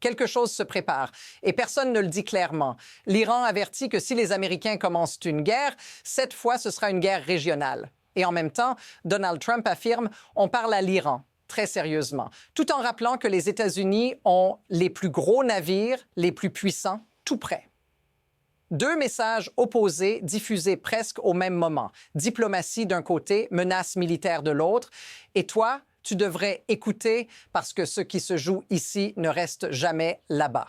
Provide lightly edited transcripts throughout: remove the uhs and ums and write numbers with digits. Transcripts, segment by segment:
Quelque chose se prépare et personne ne le dit clairement. L'Iran avertit que si les Américains commencent une guerre, cette fois ce sera une guerre régionale. Et en même temps, Donald Trump affirme « on parle à l'Iran » très sérieusement, tout en rappelant que les États-Unis ont les plus gros navires, les plus puissants, tout près. Deux messages opposés diffusés presque au même moment. Diplomatie d'un côté, menace militaire de l'autre. Et toi, tu devrais écouter parce que ce qui se joue ici ne reste jamais là-bas.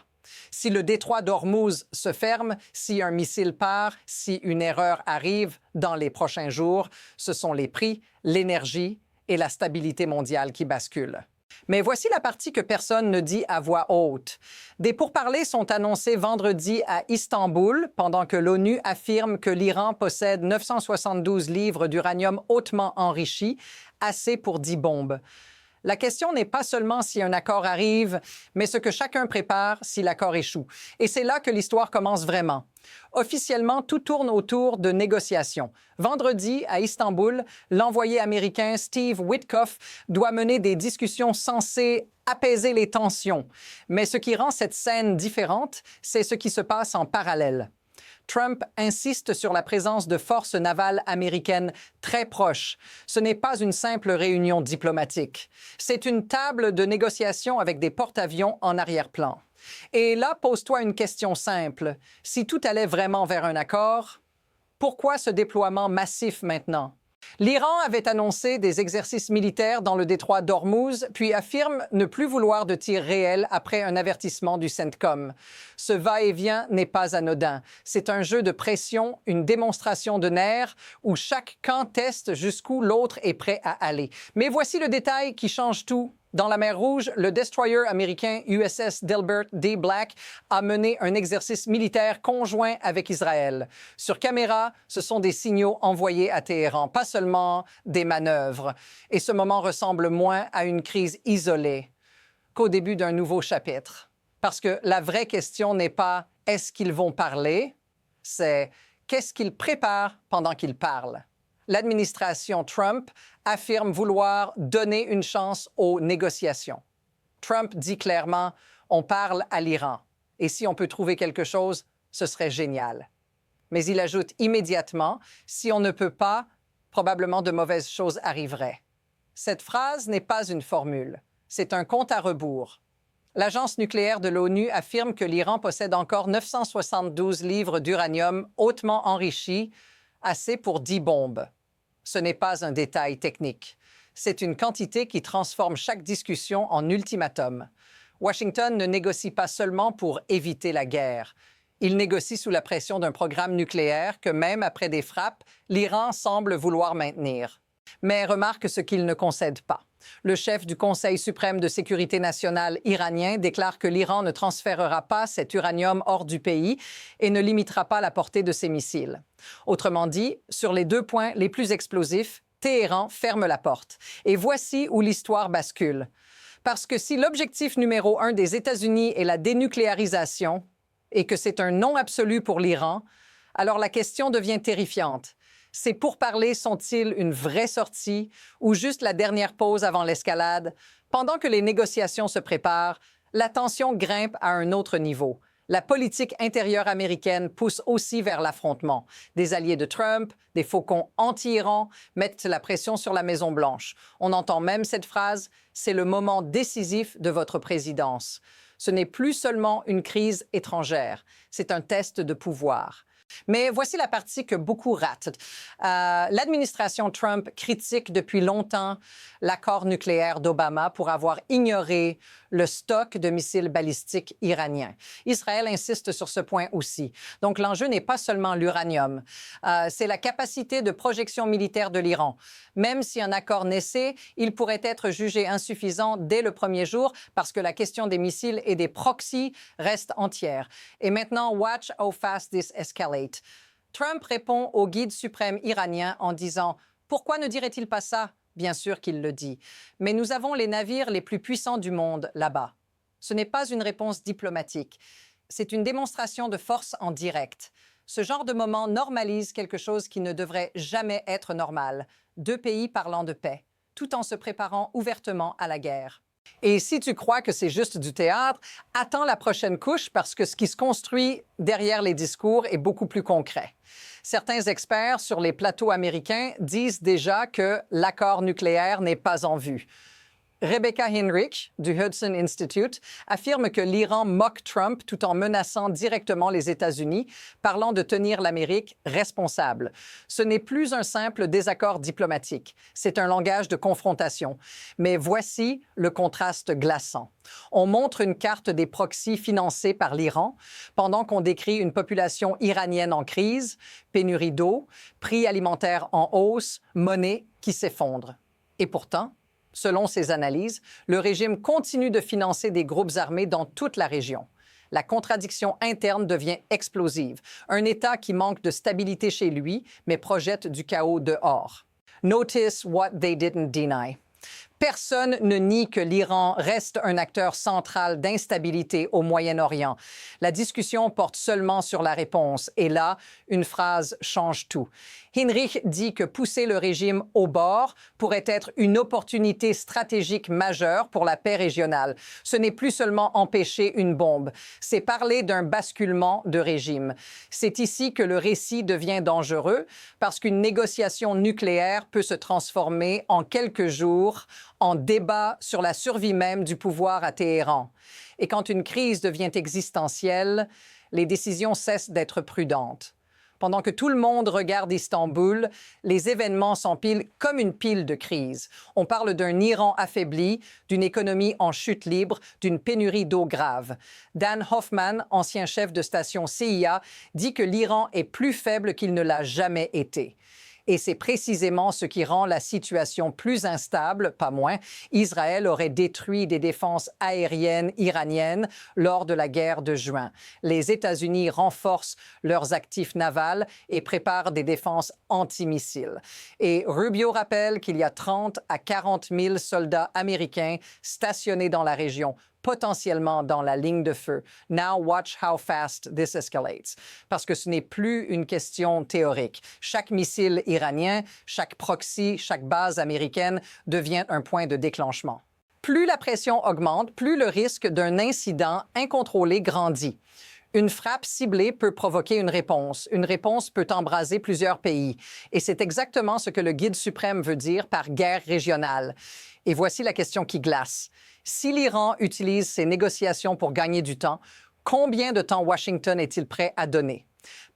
Si le détroit d'Ormuz se ferme, si un missile part, si une erreur arrive dans les prochains jours, ce sont les prix, l'énergie et la stabilité mondiale qui basculent. Mais voici la partie que personne ne dit à voix haute. Des pourparlers sont annoncés vendredi à Istanbul, pendant que l'ONU affirme que l'Iran possède 972 livres d'uranium hautement enrichi, assez pour 10 bombes. La question n'est pas seulement si un accord arrive, mais ce que chacun prépare si l'accord échoue. Et c'est là que l'histoire commence vraiment. Officiellement, tout tourne autour de négociations. Vendredi, à Istanbul, l'envoyé américain Steve Witkoff doit mener des discussions censées apaiser les tensions. Mais ce qui rend cette scène différente, c'est ce qui se passe en parallèle. Trump insiste sur la présence de forces navales américaines très proches. Ce n'est pas une simple réunion diplomatique. C'est une table de négociation avec des porte-avions en arrière-plan. Et là, pose-toi une question simple. Si tout allait vraiment vers un accord, pourquoi ce déploiement massif maintenant? L'Iran avait annoncé des exercices militaires dans le détroit d'Ormuz, puis affirme ne plus vouloir de tirs réels après un avertissement du CENTCOM. Ce va-et-vient n'est pas anodin. C'est un jeu de pression, une démonstration de nerfs, où chaque camp teste jusqu'où l'autre est prêt à aller. Mais voici le détail qui change tout. Dans la mer Rouge, le destroyer américain USS Delbert D. Black a mené un exercice militaire conjoint avec Israël. Sur caméra, ce sont des signaux envoyés à Téhéran, pas seulement des manœuvres. Et ce moment ressemble moins à une crise isolée qu'au début d'un nouveau chapitre. Parce que la vraie question n'est pas « est-ce qu'ils vont parler ?», c'est « qu'est-ce qu'ils préparent pendant qu'ils parlent ?» L'administration Trump affirme vouloir donner une chance aux négociations. Trump dit clairement « on parle à l'Iran et si on peut trouver quelque chose, ce serait génial ». Mais il ajoute immédiatement « si on ne peut pas, probablement de mauvaises choses arriveraient ». Cette phrase n'est pas une formule, c'est un compte à rebours. L'agence nucléaire de l'ONU affirme que l'Iran possède encore 972 livres d'uranium hautement enrichi, assez pour 10 bombes. Ce n'est pas un détail technique. C'est une quantité qui transforme chaque discussion en ultimatum. Washington ne négocie pas seulement pour éviter la guerre. Il négocie sous la pression d'un programme nucléaire que, même après des frappes, l'Iran semble vouloir maintenir. Mais remarque ce qu'il ne concède pas. Le chef du Conseil suprême de sécurité nationale iranien déclare que l'Iran ne transférera pas cet uranium hors du pays et ne limitera pas la portée de ses missiles. Autrement dit, sur les deux points les plus explosifs, Téhéran ferme la porte. Et voici où l'histoire bascule. Parce que si l'objectif numéro 1 des États-Unis est la dénucléarisation et que c'est un non absolu pour l'Iran, alors la question devient terrifiante. Ces pourparlers sont-ils une vraie sortie ou juste la dernière pause avant l'escalade? Pendant que les négociations se préparent, la tension grimpe à un autre niveau. La politique intérieure américaine pousse aussi vers l'affrontement. Des alliés de Trump, des faucons anti-Iran, mettent la pression sur la Maison-Blanche. On entend même cette phrase « c'est le moment décisif de votre présidence ». Ce n'est plus seulement une crise étrangère, c'est un test de pouvoir. Mais voici la partie que beaucoup ratent. L'administration Trump critique depuis longtemps l'accord nucléaire d'Obama pour avoir ignoré le stock de missiles balistiques iraniens. Israël insiste sur ce point aussi. Donc l'enjeu n'est pas seulement l'uranium, c'est la capacité de projection militaire de l'Iran. Même si un accord naissait, il pourrait être jugé insuffisant dès le premier jour parce que la question des missiles et des proxys reste entière. Et maintenant, watch how fast this escalates. Trump répond au guide suprême iranien en disant « Pourquoi ne dirait-il pas ça ?» Bien sûr qu'il le dit. Mais nous avons les navires les plus puissants du monde là-bas. Ce n'est pas une réponse diplomatique. C'est une démonstration de force en direct. Ce genre de moment normalise quelque chose qui ne devrait jamais être normal. Deux pays parlant de paix, tout en se préparant ouvertement à la guerre. Et si tu crois que c'est juste du théâtre, attends la prochaine couche parce que ce qui se construit derrière les discours est beaucoup plus concret. Certains experts sur les plateaux américains disent déjà que l'accord nucléaire n'est pas en vue. Rebecca Henrich, du Hudson Institute, affirme que l'Iran moque Trump tout en menaçant directement les États-Unis, parlant de tenir l'Amérique responsable. Ce n'est plus un simple désaccord diplomatique, c'est un langage de confrontation. Mais voici le contraste glaçant. On montre une carte des proxys financés par l'Iran, pendant qu'on décrit une population iranienne en crise, pénurie d'eau, prix alimentaires en hausse, monnaie qui s'effondre. Et pourtant, selon ces analyses, le régime continue de financer des groupes armés dans toute la région. La contradiction interne devient explosive. Un État qui manque de stabilité chez lui, mais projette du chaos dehors. Notice what they didn't deny. Personne ne nie que l'Iran reste un acteur central d'instabilité au Moyen-Orient. La discussion porte seulement sur la réponse. Et là, une phrase change tout. Henrich dit que pousser le régime au bord pourrait être une opportunité stratégique majeure pour la paix régionale. Ce n'est plus seulement empêcher une bombe, c'est parler d'un basculement de régime. C'est ici que le récit devient dangereux parce qu'une négociation nucléaire peut se transformer en quelques jours en débat sur la survie même du pouvoir à Téhéran. Et quand une crise devient existentielle, les décisions cessent d'être prudentes. Pendant que tout le monde regarde Istanbul, les événements s'empilent comme une pile de crises. On parle d'un Iran affaibli, d'une économie en chute libre, d'une pénurie d'eau grave. Dan Hoffman, ancien chef de station CIA, dit que l'Iran est plus faible qu'il ne l'a jamais été. Et c'est précisément ce qui rend la situation plus instable, pas moins. Israël aurait détruit des défenses aériennes iraniennes lors de la guerre de juin. Les États-Unis renforcent leurs actifs navals et préparent des défenses antimissiles. Et Rubio rappelle qu'il y a 30 à 40 000 soldats américains stationnés dans la région, potentiellement dans la ligne de feu. Now watch how fast this escalates. Parce que ce n'est plus une question théorique. Chaque missile iranien, chaque proxy, chaque base américaine devient un point de déclenchement. Plus la pression augmente, plus le risque d'un incident incontrôlé grandit. Une frappe ciblée peut provoquer une réponse. Une réponse peut embraser plusieurs pays. Et c'est exactement ce que le Guide suprême veut dire par guerre régionale. Et voici la question qui glace. Si l'Iran utilise ces négociations pour gagner du temps, combien de temps Washington est-il prêt à donner?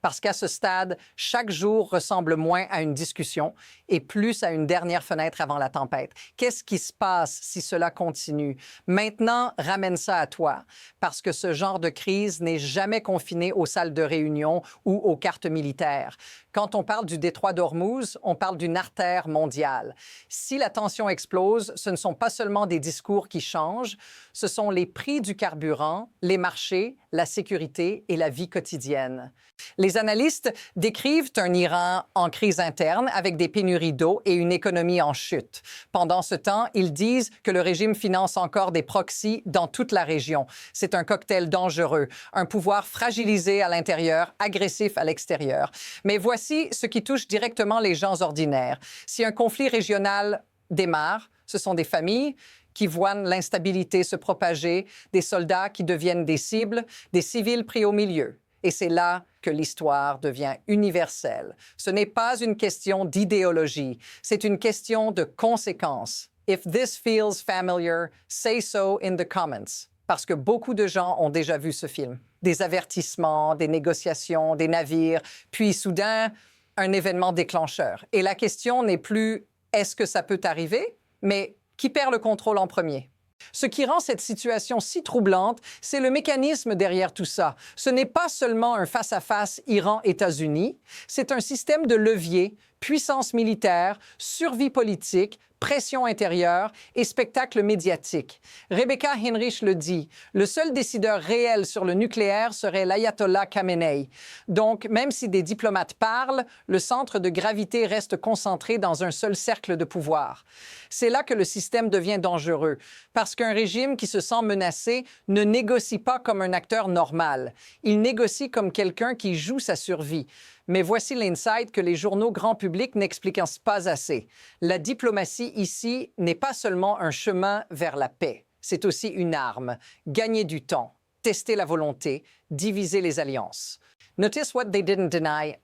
Parce qu'à ce stade, chaque jour ressemble moins à une discussion et plus à une dernière fenêtre avant la tempête. Qu'est-ce qui se passe si cela continue? Maintenant, ramène ça à toi, parce que ce genre de crise n'est jamais confiné aux salles de réunion ou aux cartes militaires. Quand on parle du détroit d'Ormuz, on parle d'une artère mondiale. Si la tension explose, ce ne sont pas seulement des discours qui changent, ce sont les prix du carburant, les marchés, la sécurité et la vie quotidienne. Les analystes décrivent un Iran en crise interne avec des pénuries d'eau et une économie en chute. Pendant ce temps, ils disent que le régime finance encore des proxys dans toute la région. C'est un cocktail dangereux, un pouvoir fragilisé à l'intérieur, agressif à l'extérieur. Mais voici ce qui touche directement les gens ordinaires. Si un conflit régional démarre, ce sont des familles qui voient l'instabilité se propager, des soldats qui deviennent des cibles, des civils pris au milieu. Et c'est là que l'histoire devient universelle. Ce n'est pas une question d'idéologie, c'est une question de conséquences. If this feels familiar, say so in the comments. Parce que beaucoup de gens ont déjà vu ce film. Des avertissements, des négociations, des navires, puis soudain, un événement déclencheur. Et la question n'est plus « est-ce que ça peut arriver ?», mais « qui perd le contrôle en premier ?» Ce qui rend cette situation si troublante, c'est le mécanisme derrière tout ça. Ce n'est pas seulement un face-à-face Iran-États-Unis, c'est un système de levier, puissance militaire, survie politique, pression intérieure et spectacle médiatique. Rebecca Henrich le dit, le seul décideur réel sur le nucléaire serait l'ayatollah Khamenei. Donc, même si des diplomates parlent, le centre de gravité reste concentré dans un seul cercle de pouvoir. C'est là que le système devient dangereux, parce qu'un régime qui se sent menacé ne négocie pas comme un acteur normal. Il négocie comme quelqu'un qui joue sa survie. Mais voici l'insight que les journaux grand public n'expliquent pas assez. La diplomatie ici n'est pas seulement un chemin vers la paix. c'est aussi une arme. Gagner du temps, tester la volonté, diviser les alliances. Notice what they didn't deny.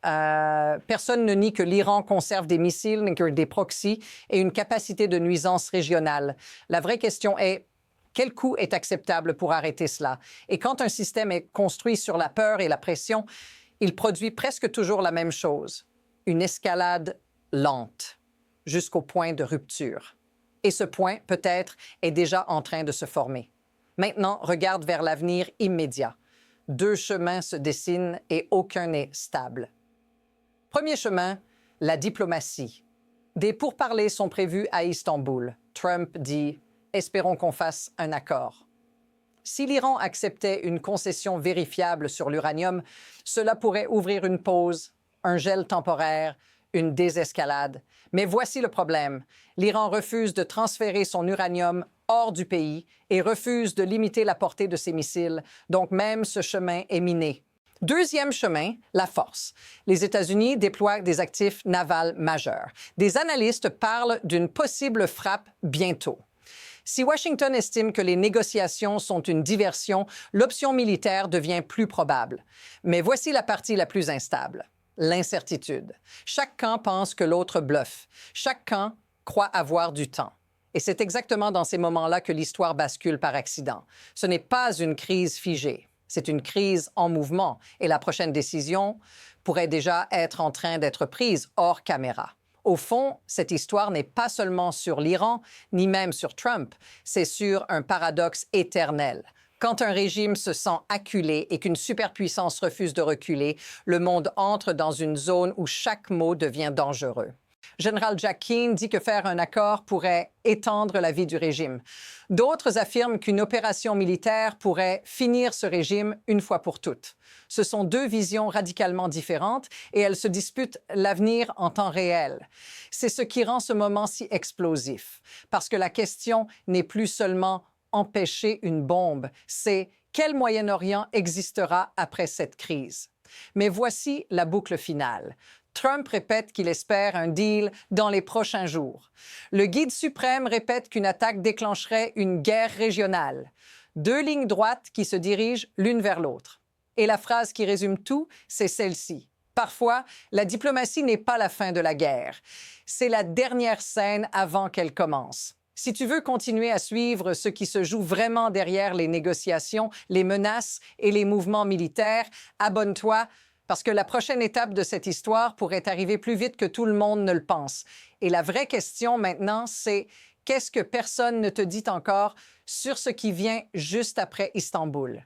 Personne ne nie que l'Iran conserve des missiles, des proxys et une capacité de nuisance régionale. La vraie question est, quel coût est acceptable pour arrêter cela? Et quand un système est construit sur la peur et la pression, il produit presque toujours la même chose, une escalade lente, jusqu'au point de rupture. Et ce point, peut-être, est déjà en train de se former. Maintenant, regarde vers l'avenir immédiat. 2 chemins se dessinent et aucun n'est stable. Premier chemin, la diplomatie. Des pourparlers sont prévus à Istanbul. Trump dit « Espérons qu'on fasse un accord ». Si l'Iran acceptait une concession vérifiable sur l'uranium, cela pourrait ouvrir une pause, un gel temporaire, une désescalade. Mais voici le problème. L'Iran refuse de transférer son uranium hors du pays et refuse de limiter la portée de ses missiles. Donc même ce chemin est miné. Deuxième chemin, la force. Les États-Unis déploient des actifs navals majeurs. Des analystes parlent d'une possible frappe bientôt. Si Washington estime que les négociations sont une diversion, l'option militaire devient plus probable. Mais voici la partie la plus instable. L'incertitude. Chaque camp pense que l'autre bluffe. Chaque camp croit avoir du temps. Et c'est exactement dans ces moments-là que l'histoire bascule par accident. Ce n'est pas une crise figée, c'est une crise en mouvement. Et la prochaine décision pourrait déjà être en train d'être prise hors caméra. Au fond, cette histoire n'est pas seulement sur l'Iran, ni même sur Trump, c'est sur un paradoxe éternel. Quand un régime se sent acculé et qu'une superpuissance refuse de reculer, le monde entre dans une zone où chaque mot devient dangereux. Général Jack Keane dit que faire un accord pourrait étendre la vie du régime. D'autres affirment qu'une opération militaire pourrait finir ce régime une fois pour toutes. Ce sont 2 visions radicalement différentes et elles se disputent l'avenir en temps réel. C'est ce qui rend ce moment si explosif, parce que la question n'est plus seulement empêcher une bombe, c'est quel Moyen-Orient existera après cette crise. Mais voici la boucle finale. Trump répète qu'il espère un deal dans les prochains jours. Le guide suprême répète qu'une attaque déclencherait une guerre régionale. 2 lignes droites qui se dirigent l'une vers l'autre. Et la phrase qui résume tout, c'est celle-ci. Parfois, la diplomatie n'est pas la fin de la guerre. C'est la dernière scène avant qu'elle commence. Si tu veux continuer à suivre ce qui se joue vraiment derrière les négociations, les menaces et les mouvements militaires, abonne-toi parce que la prochaine étape de cette histoire pourrait arriver plus vite que tout le monde ne le pense. Et la vraie question maintenant, c'est qu'est-ce que personne ne te dit encore sur ce qui vient juste après Istanbul?